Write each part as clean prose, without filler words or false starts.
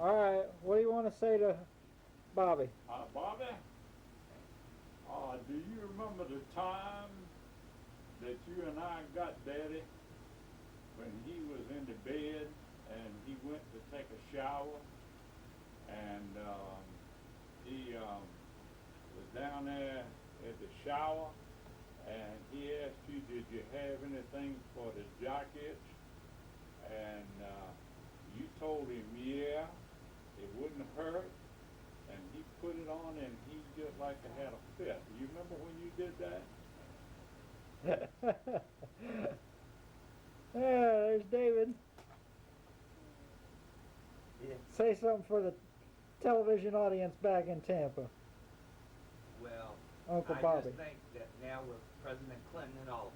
All right. What do you want to say to Bobby? Bobby, do you remember the time that you and I got Daddy when he was in the bed and he went to take a shower and he was down there at the shower and he asked you, did you have anything for the jock itch? And you told him, yeah, it wouldn't hurt. And he put it on and he just like to had a fit. You remember when you did that? Yeah, there's David. Yeah. Say something for the television audience back in Tampa, Well, Uncle I Bobby. just think that now with President Clinton in office,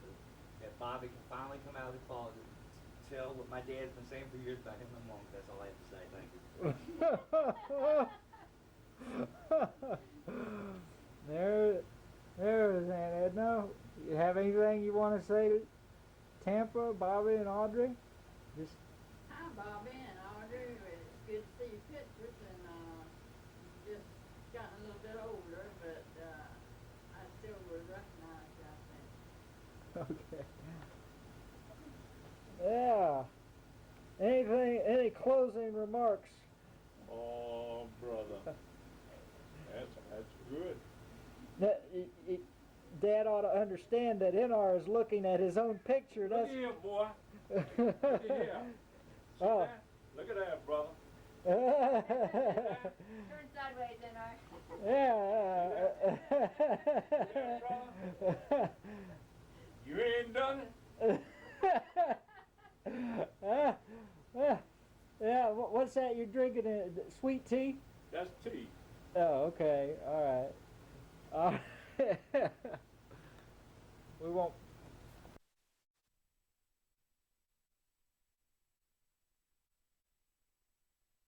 that Bobby can finally come out of the closet and tell what my dad's been saying for years about him and Monk. That's all I have to say. Thank you. There's Aunt Edna. You have anything you want to say to Tampa, Bobby, and Audrey? Just Hi, Bobby and Audrey. It's good to see your pictures, and just gotten a little bit older, but I still would recognize you, I think. okay. Yeah. Any closing remarks? Oh, brother. That's good. Dad ought to understand that NR is looking at his own picture. Look That's here, boy. Look at here. See Oh. that? Look at that, brother. Turn sideways, then I. Yeah. You ain't done it? Yeah, what's that you're drinking? Sweet tea? That's tea. Oh, okay. All right. We won't